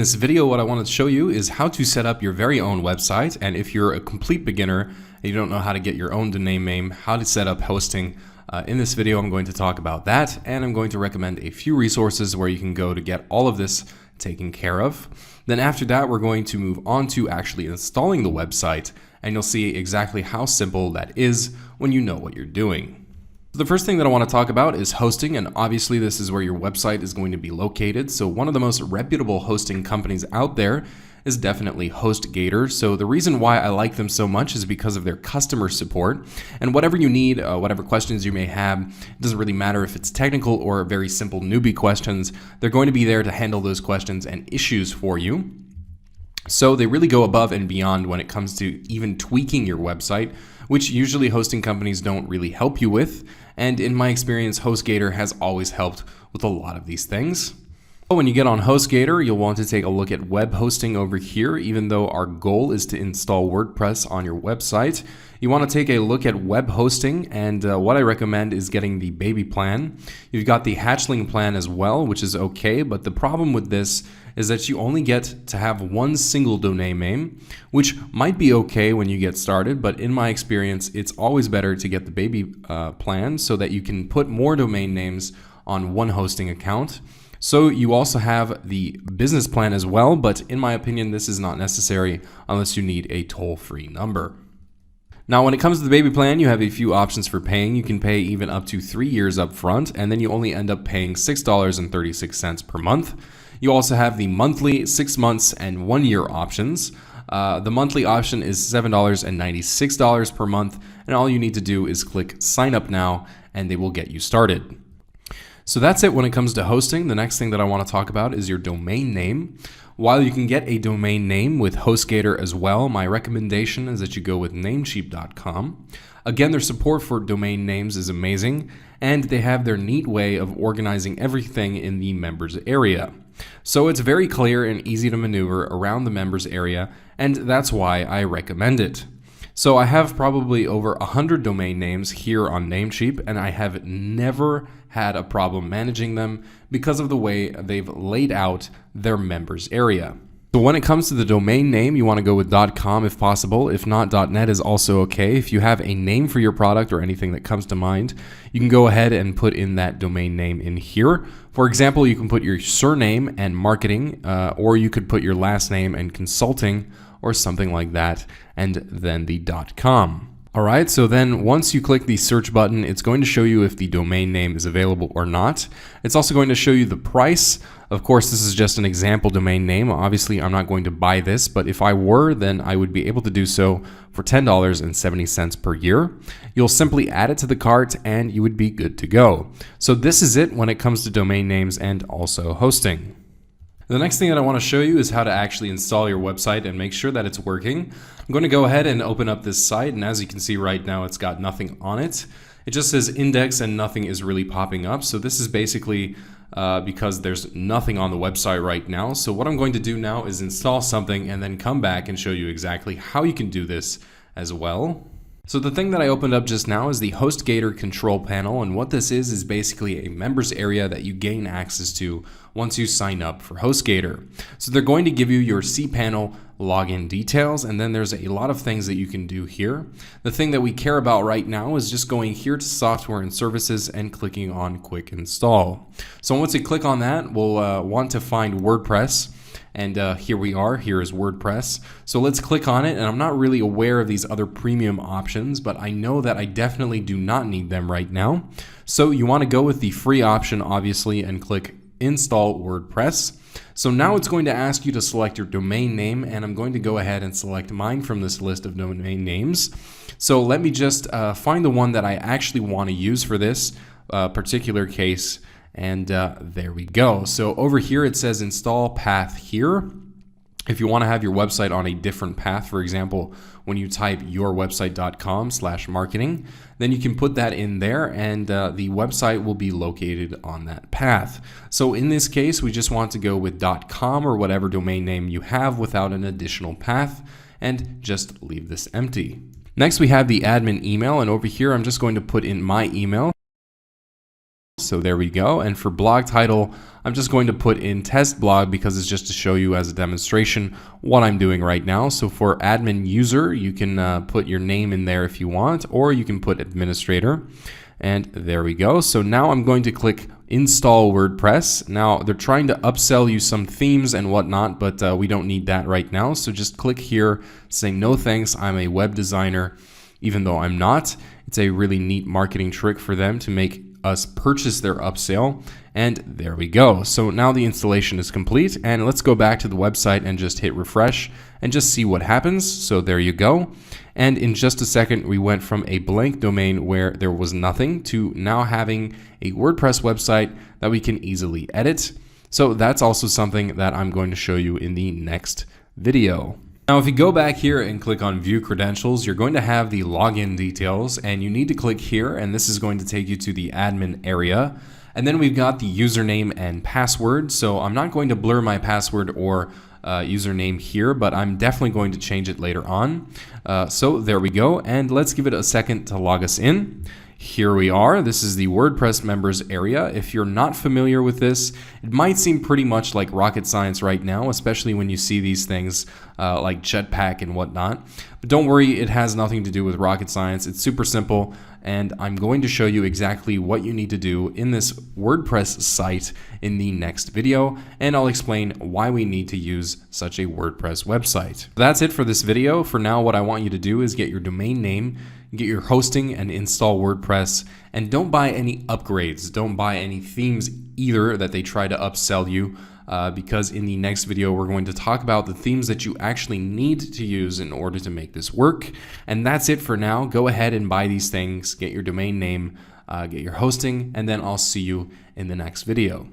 this video, what I wanted to show you is how to set up your very own website. And if you're a complete beginner and you don't know how to get your own domain name, how to set up hosting, in this video I'm going to talk about that, and I'm going to recommend a few resources where you can go to get all of this taken care of. Then after that, we're going to move on to actually installing the website, and you'll see exactly how simple that is when you know what you're doing. The first thing that I want to talk about is hosting, and obviously this is where your website is going to be located. So one of the most reputable hosting companies out there is definitely HostGator. So the reason why I like them so much is because of their customer support, and whatever you need, whatever questions you may have, it doesn't really matter if it's technical or very simple newbie questions, they're going to be there to handle those questions and issues for you. So they really go above and beyond when it comes to even tweaking your website, which usually hosting companies don't really help you with. And in my experience, HostGator has always helped with a lot of these things. When you get on HostGator, you'll want to take a look at web hosting over here. Even though our goal is to install WordPress on your website, you want to take a look at web hosting, and what I recommend is getting the baby plan. You've got the hatchling plan as well, which is okay, but the problem with this is that you only get to have one single domain name, which might be okay when you get started, but in my experience, it's always better to get the baby plan so that you can put more domain names on one hosting account. So you also have the business plan as well, but in my opinion, this is not necessary unless you need a toll-free number. Now, when it comes to the baby plan, you have a few options for paying. You can pay even up to 3 years up front, and then you only end up paying $6.36 per month. You also have the monthly, 6 months, and 1 year options. The monthly option is $7.96 per month, and all you need to do is click sign up now, and they will get you started. So that's it when it comes to hosting. The next thing that I want to talk about is your domain name. While you can get a domain name with HostGator as well, my recommendation is that you go with Namecheap.com. Again, their support for domain names is amazing, and they have their neat way of organizing everything in the members area. So it's very clear and easy to maneuver around the members area, and that's why I recommend it. So I have probably over 100 domain names here on Namecheap, and I have never had a problem managing them because of the way they've laid out their members area. So when it comes to the domain name, you want to go with .com if possible. If not, .net is also okay. If you have a name for your product or anything that comes to mind, you can go ahead and put in that domain name in here. For example, you can put your surname and marketing, or you could put your last name and consulting, or something like that, and then the .com. All right, so then once you click the search button, it's going to show you if the domain name is available or not. It's also going to show you the price. Of course, this is just an example domain name. Obviously, I'm not going to buy this, but if I were, then I would be able to do so for $10.70 per year. You'll simply add it to the cart and you would be good to go. So this is it when it comes to domain names and also hosting. The next thing that I want to show you is how to actually install your website and make sure that it's working. I'm going to go ahead and open up this site, and as you can see right now, it's got nothing on it. It just says index and nothing is really popping up. So this is basically because there's nothing on the website right now. So what I'm going to do now is install something and then come back and show you exactly how you can do this as well. So the thing that I opened up just now is the HostGator control panel, and what this is basically a members area that you gain access to once you sign up for HostGator. So they're going to give you your cPanel login details, and then there's a lot of things that you can do here. The thing that we care about right now is just going here to software and services and clicking on quick install. So once you click on that, we'll want to find WordPress. And here we are, here is WordPress. So let's click on it, and I'm not really aware of these other premium options, but I know that I definitely do not need them right now. So you want to go with the free option, obviously, and click Install WordPress. So now it's going to ask you to select your domain name, and I'm going to go ahead and select mine from this list of domain names. So let me just find the one that I actually want to use for this particular case. And there we go. So over here it says install path here. If you want to have your website on a different path, for example, when you type yourwebsite.com/marketing, then you can put that in there, and the website will be located on that path. So in this case, we just want to go with .com or whatever domain name you have without an additional path, and just leave this empty. Next, we have the admin email, and over here I'm just going to put in my email. So there we go. And for blog title, I'm just going to put in test blog because it's just to show you as a demonstration what I'm doing right now. So for admin user, you can put your name in there if you want, or you can put administrator. And there we go. So now I'm going to click install WordPress. Now they're trying to upsell you some themes and whatnot, but we don't need that right now. So just click here saying no thanks, I'm a web designer, even though I'm not. It's a really neat marketing trick for them to make us purchase their upsell. And there we go. So now the installation is complete, and let's go back to the website and just hit refresh and just see what happens. So there you go. And in just a second, we went from a blank domain where there was nothing to now having a WordPress website that we can easily edit. So that's also something that I'm going to show you in the next video. Now, if you go back here and click on View Credentials, you're going to have the login details, and you need to click here, and this is going to take you to the admin area. And then we've got the username and password. So I'm not going to blur my password or username here, but I'm definitely going to change it later on. So there we go, and let's give it a second to log us in. Here we are. This is the WordPress members area. If you're not familiar with this, it might seem pretty much like rocket science right now, especially when you see these things like Jetpack and whatnot. But don't worry, it has nothing to do with rocket science. It's super simple, and I'm going to show you exactly what you need to do in this WordPress site in the next video, and I'll explain why we need to use such a WordPress website. That's it for this video. For now, what I want you to do is get your domain name, get your hosting, and install WordPress, and don't buy any upgrades. Don't buy any themes either that they try to upsell you, because in the next video we're going to talk about the themes that you actually need to use in order to make this work. And that's it for now. Go ahead and buy these things, get your domain name, get your hosting, and then I'll see you in the next video.